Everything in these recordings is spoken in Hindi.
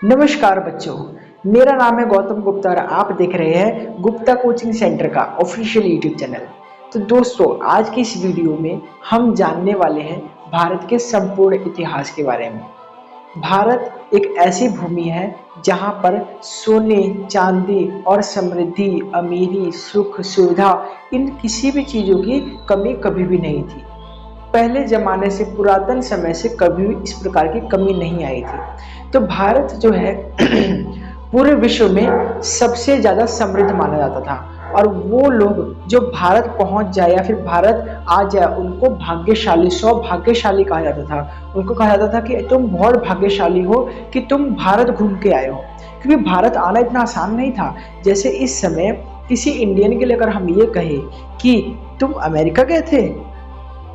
नमस्कार बच्चों, मेरा नाम है गौतम गुप्ता और आप देख रहे हैं गुप्ता कोचिंग सेंटर का ऑफिशियल यूट्यूब चैनल। तो दोस्तों, आज की इस वीडियो में हम जानने वाले हैं भारत के संपूर्ण इतिहास के बारे में। भारत एक ऐसी भूमि है जहां पर सोने, चांदी और समृद्धि, अमीरी, सुख, सुविधा, इन किसी भी चीज़ों की कमी कभी भी नहीं थी। पहले ज़माने से, पुरातन समय से कभी भी इस प्रकार की कमी नहीं आई थी। तो भारत जो है पूरे विश्व में सबसे ज़्यादा समृद्ध माना जाता था और वो लोग जो भारत पहुंच जाए या फिर भारत आ जाए उनको भाग्यशाली, सौभाग्यशाली कहा जाता था। उनको कहा जाता था कि तुम बहुत भाग्यशाली हो कि तुम भारत घूम के आए हो, क्योंकि भारत आना इतना आसान नहीं था। जैसे इस समय किसी इंडियन के लिए अगर हम ये कहें कि तुम अमेरिका गए थे,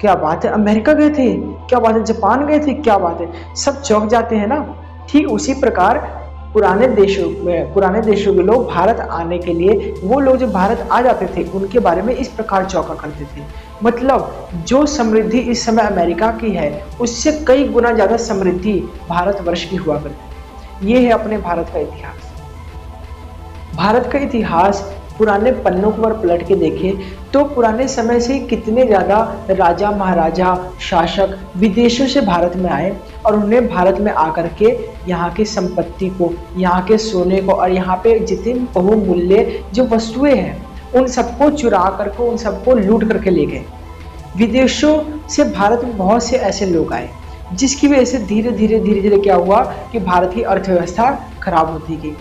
क्या बात है, अमेरिका गए थे, क्या बात है, जापान गए थे, क्या बात है, सब चौंक जाते हैं ना। ठीक उसी प्रकार पुराने देशों के लोग भारत आने के लिए, वो लोग जो भारत आ जाते थे उनके बारे में इस प्रकार चौंका करते थे। मतलब जो समृद्धि इस समय अमेरिका की है उससे कई गुना ज़्यादा समृद्धि भारतवर्ष की हुआ करती है। ये है अपने भारत का इतिहास। भारत का इतिहास पुराने पन्नों पर पलट के देखें तो पुराने समय से कितने ज़्यादा राजा, महाराजा, शासक विदेशों से भारत में आए और उन्हें भारत में आकर के यहाँ की संपत्ति को, यहाँ के सोने को और यहाँ पे जितने बहुमूल्य जो वस्तुएं हैं उन सबको चुरा करके, उन सबको लूट करके ले गए। विदेशों से भारत में बहुत से ऐसे लोग आए जिसकी वजह से धीरे धीरे क्या हुआ कि भारत की अर्थव्यवस्था खराब होती गई।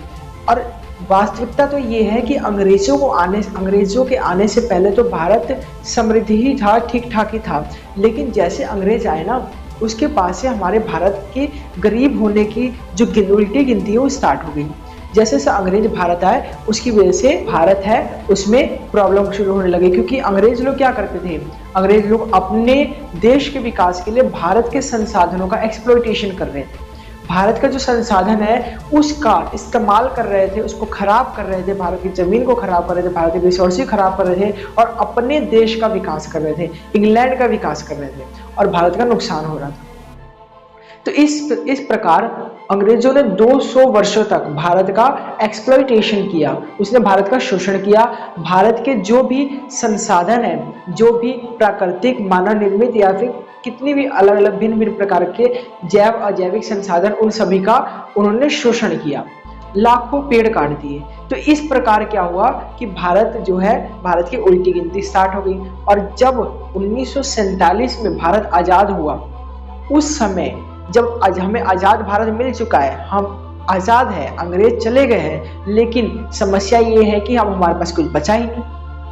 और वास्तविकता तो ये है कि अंग्रेजों के आने से पहले तो भारत समृद्ध ही था, ठीक ठाक ही था। लेकिन जैसे अंग्रेज आए ना, उसके बाद से हमारे भारत के गरीब होने की जो उल्टी गिनती है वो स्टार्ट हो गई। जैसे जैसे अंग्रेज भारत आए उसकी वजह से भारत है उसमें प्रॉब्लम शुरू होने लगे, क्योंकि अंग्रेज लोग क्या करते थे, अंग्रेज लोग अपने देश के विकास के लिए भारत के संसाधनों का एक्सप्लॉयटेशन कर रहे थे। भारत का जो संसाधन है उसका इस्तेमाल कर रहे थे, उसको खराब कर रहे थे, भारत की जमीन को खराब कर रहे थे, भारत के रिसोर्सेज खराब कर रहे थे और अपने देश का विकास कर रहे थे, इंग्लैंड का विकास कर रहे थे और भारत का नुकसान हो रहा था। तो इस प्रकार अंग्रेजों ने 200 वर्षों तक भारत का एक्सप्लॉयटेशन किया, उसने भारत का शोषण किया। भारत के जो भी संसाधन है, जो भी प्राकृतिक, मानव निर्मित या फिर कितनी भी अलग अलग भिन्न भिन्न प्रकार के जैव अजैविक संसाधन, उन सभी का उन्होंने शोषण किया, लाखों पेड़ काट दिए। तो इस प्रकार क्या हुआ कि भारत जो है, भारत की उल्टी गिनती स्टार्ट हो गई। और जब 1947 में भारत आज़ाद हुआ, उस समय जब आज हमें आज़ाद भारत मिल चुका है, हम आज़ाद है, अंग्रेज चले गए हैं, लेकिन समस्या ये है कि हमारे पास कुछ बचा ही नहीं।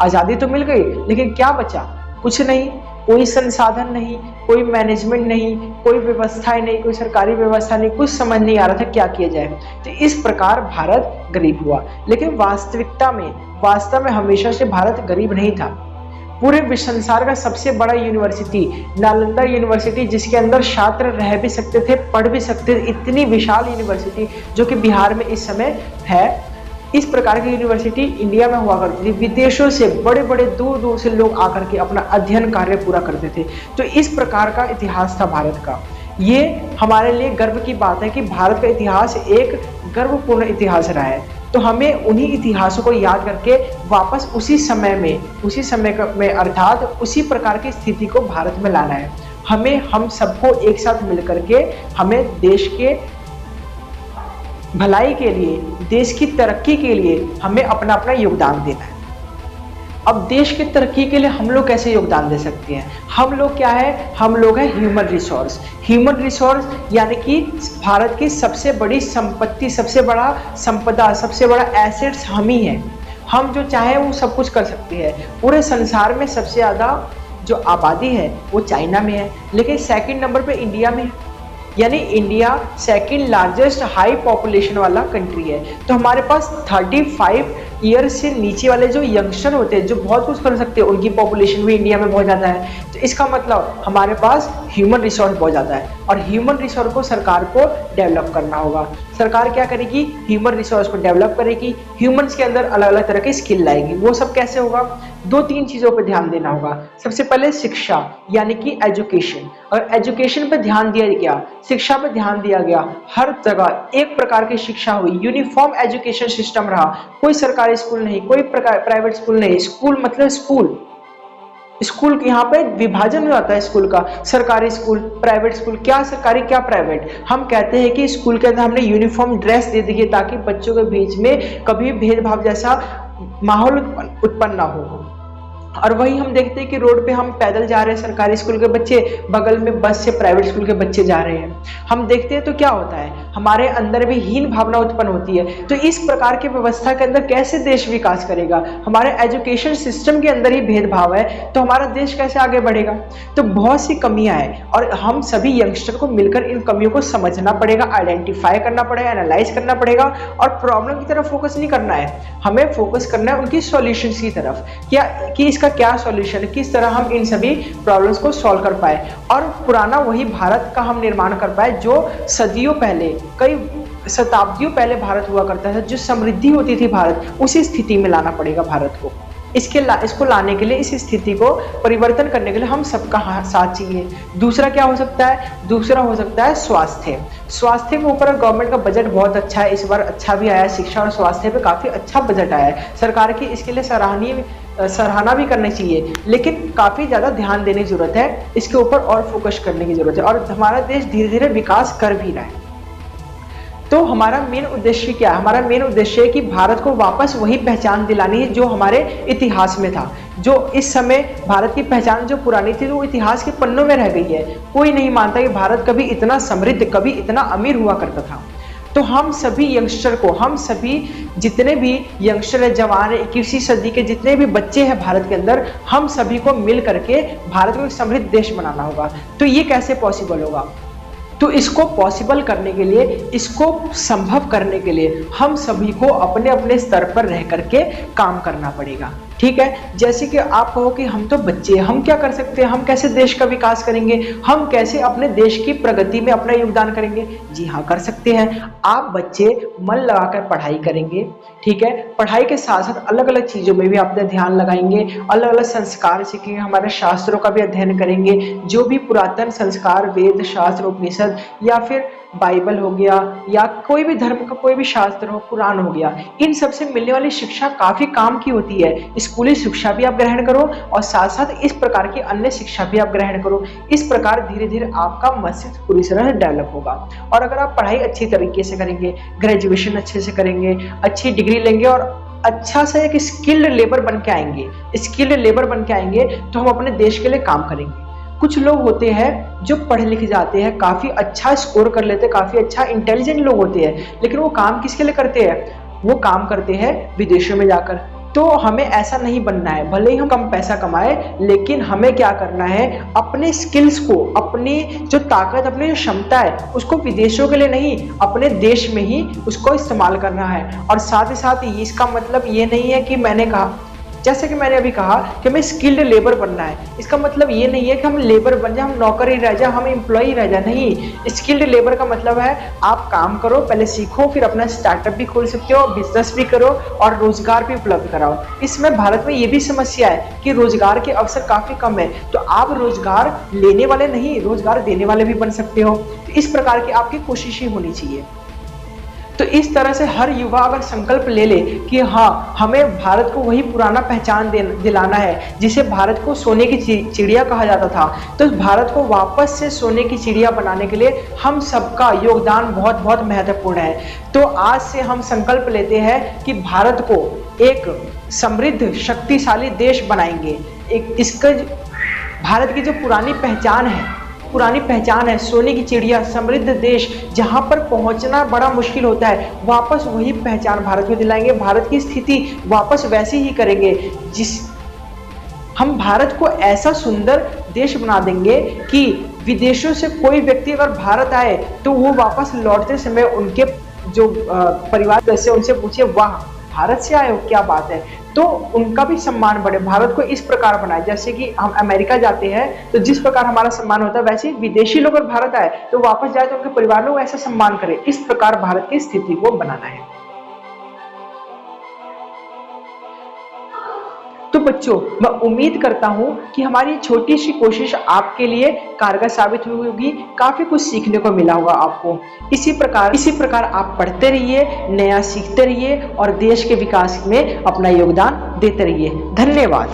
आज़ादी तो मिल गई लेकिन क्या बचा, कुछ नहीं, कोई संसाधन नहीं, कोई मैनेजमेंट नहीं, कोई व्यवस्था नहीं, कोई सरकारी व्यवस्था नहीं, कुछ समझ नहीं आ रहा था क्या किया जाए। तो इस प्रकार भारत गरीब हुआ। लेकिन वास्तव में हमेशा से भारत गरीब नहीं था। पूरे विश्व संसार का सबसे बड़ा यूनिवर्सिटी नालंदा यूनिवर्सिटी, जिसके अंदर छात्र रह भी सकते थे, पढ़ भी सकते थे, इतनी विशाल यूनिवर्सिटी जो कि बिहार में इस समय है, इस प्रकार की यूनिवर्सिटी इंडिया में हुआ करती थी। विदेशों से बड़े बड़े दूर दूर से लोग आकर के अपना अध्ययन कार्य पूरा करते थे। तो इस प्रकार का इतिहास था भारत का। ये हमारे लिए गर्व की बात है कि भारत का इतिहास एक गर्वपूर्ण इतिहास रहा है। तो हमें उन्हीं इतिहासों को याद करके वापस उसी समय में अर्थात उसी प्रकार की स्थिति को भारत में लाना है। हम सबको एक साथ मिल करके हमें देश के भलाई के लिए, देश की तरक्की के लिए हमें अपना अपना योगदान देना है। अब देश की तरक्की के लिए हम लोग कैसे योगदान दे सकते हैं? हम लोग क्या है, हम लोग हैं ह्यूमन रिसोर्स, यानी कि भारत की सबसे बड़ी संपत्ति, सबसे बड़ा संपदा, सबसे बड़ा एसेट्स हम ही हैं। हम जो चाहे वो सब कुछ कर सकते हैं। पूरे संसार में सबसे ज़्यादा जो आबादी है वो चाइना में है, लेकिन सेकंड नंबर पे इंडिया में है, यानी India second largest high population वाला कंट्री है। तो हमारे पास 35 ईयर से नीचे वाले जो यंगस्टर होते हैं, जो बहुत कुछ कर सकते हैं, उनकी पॉपुलेशन भी इंडिया में बहुत ज़्यादा है। तो इसका मतलब हमारे पास ह्यूमन रिसोर्स बहुत ज़्यादा है और ह्यूमन रिसोर्स को सरकार को डेवलप करना होगा। सरकार क्या करेगी? ह्यूमन रिसोर्स को डेवलप करेगी, ह्यूमंस के अंदर अलग अलग तरह के स्किल लाएगी। वो सब कैसे होगा? दो तीन चीज़ों पर ध्यान देना होगा। सबसे पहले शिक्षा यानी कि एजुकेशन। और एजुकेशन पर ध्यान दिया गया, शिक्षा पर ध्यान दिया गया, हर जगह एक प्रकार की शिक्षा हुई, यूनिफॉर्म एजुकेशन सिस्टम रहा। कोई सरकारी स्कूल नहीं, कोई प्राइवेट स्कूल नहीं। स्कूल मतलब स्कूल, स्कूल यहाँ पे विभाजन हो जाता है स्कूल का, सरकारी स्कूल, प्राइवेट स्कूल, क्या सरकारी क्या प्राइवेट। हम कहते हैं कि स्कूल के अंदर हमने यूनिफॉर्म ड्रेस दे दी है ताकि बच्चों के बीच में कभी भेदभाव जैसा माहौल उत्पन्न ना हो। और वही हम देखते हैं कि रोड पे हम पैदल जा रहे हैं, सरकारी स्कूल के बच्चे, बगल में बस से प्राइवेट स्कूल के बच्चे जा रहे हैं। हम देखते हैं तो क्या होता है, हमारे अंदर भी हीन भावना उत्पन्न होती है। तो इस प्रकार की व्यवस्था के अंदर कैसे देश विकास करेगा? हमारे एजुकेशन सिस्टम के अंदर ही भेदभाव है तो हमारा देश कैसे आगे बढ़ेगा? तो बहुत सी कमियां हैं और हम सभी यंगस्टर को मिलकर इन कमियों को समझना पड़ेगा, आइडेंटिफाई करना पड़ेगा, एनालाइज करना पड़ेगा और प्रॉब्लम की तरफ फोकस नहीं करना है, हमें फोकस करना है उनकी सॉल्यूशंस की तरफ। क्या कि इसका क्या सॉल्यूशन, किस तरह हम इन सभी प्रॉब्लम्स को सॉल्व कर पाए और पुराना वही भारत का हम निर्माण कर पाए जो सदियों पहले, कई शताब्दियों पहले भारत हुआ करता था, जो समृद्धि होती थी भारत, उसी स्थिति में लाना पड़ेगा भारत को। इसको लाने के लिए, इस स्थिति को परिवर्तन करने के लिए हम सबका साथ चाहिए। दूसरा क्या हो सकता है? दूसरा हो सकता है स्वास्थ्य। स्वास्थ्य के ऊपर गवर्नमेंट का बजट बहुत अच्छा है, इस बार अच्छा भी आया है, शिक्षा और स्वास्थ्य पे काफी अच्छा बजट आया है। सरकार की इसके लिए सराहना भी करनी चाहिए, लेकिन काफी ज्यादा ध्यान देने की जरूरत है, इसके ऊपर और फोकस करने की जरूरत है और हमारा देश धीरे धीरे विकास कर भी रहा है। तो हमारा मेन उद्देश्य क्या है? हमारा मेन उद्देश्य है कि भारत को वापस वही पहचान दिलानी है जो हमारे इतिहास में था। जो इस समय भारत की पहचान जो पुरानी थी वो इतिहास के पन्नों में रह गई है। कोई नहीं मानता कि भारत कभी इतना समृद्ध, कभी इतना अमीर हुआ करता था। तो हम सभी यंगस्टर को, हम सभी जितने भी यंगस्टर है, जवान है, 21वीं सदी के जितने भी बच्चे हैं भारत के अंदर, हम सभी को मिल करके भारत को एक समृद्ध देश बनाना होगा। तो ये कैसे पॉसिबल होगा? तो इसको पॉसिबल करने के लिए, इसको संभव करने के लिए हम सभी को अपने अपने स्तर पर रह करके काम करना पड़ेगा। ठीक है, जैसे कि आप कहो कि हम तो बच्चे हैं, हम क्या कर सकते हैं, हम कैसे देश का विकास करेंगे, हम कैसे अपने देश की प्रगति में अपना योगदान करेंगे? जी हाँ, कर सकते हैं। आप बच्चे मन लगाकर पढ़ाई करेंगे, ठीक है, पढ़ाई के साथ साथ अलग अलग चीजों में भी अपना ध्यान लगाएंगे, अलग अलग संस्कार सीखेंगे, हमारे शास्त्रों का भी अध्ययन करेंगे, जो भी पुरातन संस्कार, वेद, शास्त्र, उपनिषद या फिर बाइबल हो गया या कोई भी धर्म का कोई भी शास्त्र हो, पुराण हो गया, इन सब से मिलने वाली शिक्षा काफी काम की होती है। स्कूली शिक्षा भी आप ग्रहण करो और साथ साथ इस प्रकार की अन्य शिक्षा भी आप ग्रहण करो। इस प्रकार धीरे धीरे आपका मस्तिष्क पूरी तरह से डेवलप होगा। और अगर आप पढ़ाई अच्छी तरीके से करेंगे, ग्रेजुएशन अच्छे से करेंगे, अच्छी डिग्री लेंगे और अच्छा सा एक स्किल्ड लेबर बन के आएंगे, स्किल्ड लेबर बन के आएंगे तो हम अपने देश के लिए काम करेंगे। कुछ लोग होते हैं जो पढ़े लिखे जाते हैं, काफी अच्छा स्कोर कर लेते हैं, काफी अच्छा इंटेलिजेंट लोग होते हैं, लेकिन वो काम किसके लिए करते हैं? वो काम करते हैं विदेशों में जाकर। तो हमें ऐसा नहीं बनना है, भले ही हम कम पैसा कमाए, लेकिन हमें क्या करना है, अपने स्किल्स को, अपनी जो ताकत, अपनी जो क्षमता है, उसको विदेशों के लिए नहीं, अपने देश में ही उसको इस्तेमाल करना है। और साथ ही साथ इसका मतलब ये नहीं है कि मैंने कहा, जैसे कि मैंने अभी कहा कि हमें स्किल्ड लेबर बनना है, इसका मतलब ये नहीं है कि हम लेबर बन जाए, हम नौकर ही रह जाए, हम एम्प्लॉय रह जाए। नहीं, स्किल्ड लेबर का मतलब है आप काम करो, पहले सीखो, फिर अपना स्टार्टअप भी खोल सकते हो, बिजनेस भी करो और रोजगार भी उपलब्ध कराओ। इसमें भारत में ये भी समस्या है कि रोजगार के अवसर काफी कम है, तो आप रोजगार लेने वाले नहीं, रोजगार देने वाले भी बन सकते हो। तो इस प्रकार की आपकी कोशिशें होनी चाहिए। तो इस तरह से हर युवा अगर संकल्प ले ले कि हाँ, हमें भारत को वही पुराना पहचान दिलाना है जिसे भारत को सोने की चिड़िया कहा जाता था, तो भारत को वापस से सोने की चिड़िया बनाने के लिए हम सबका योगदान बहुत बहुत महत्वपूर्ण है। तो आज से हम संकल्प लेते हैं कि भारत को एक समृद्ध, शक्तिशाली देश बनाएंगे। इसका भारत की जो पुरानी पहचान है, सोने की चिड़िया, समृद्ध देश, जहां पर पहुंचना बड़ा मुश्किल होता है, वापस वही पहचान भारत को दिलाएंगे, भारत की स्थिति वापस वैसी ही करेंगे। हम भारत को ऐसा सुंदर देश बना देंगे कि विदेशों से कोई व्यक्ति अगर भारत आए तो वो वापस लौटते समय उनके जो परिवार सदस्य उनसे पूछे, वाह भारत से आए हो, क्या बात है, तो उनका भी सम्मान बढ़े, भारत को इस प्रकार बनाए। जैसे कि हम अमेरिका जाते हैं तो जिस प्रकार हमारा सम्मान होता है, वैसे विदेशी लोग अगर भारत आए तो वापस जाए तो उनके परिवार लोग ऐसा सम्मान करें। इस प्रकार भारत की स्थिति को बनाना है। तो बच्चों, मैं उम्मीद करता हूं कि हमारी छोटी सी कोशिश आपके लिए कारगर साबित हुई होगी, काफी कुछ सीखने को मिला होगा आपको। इसी प्रकार आप पढ़ते रहिए, नया सीखते रहिए और देश के विकास में अपना योगदान देते रहिए। धन्यवाद।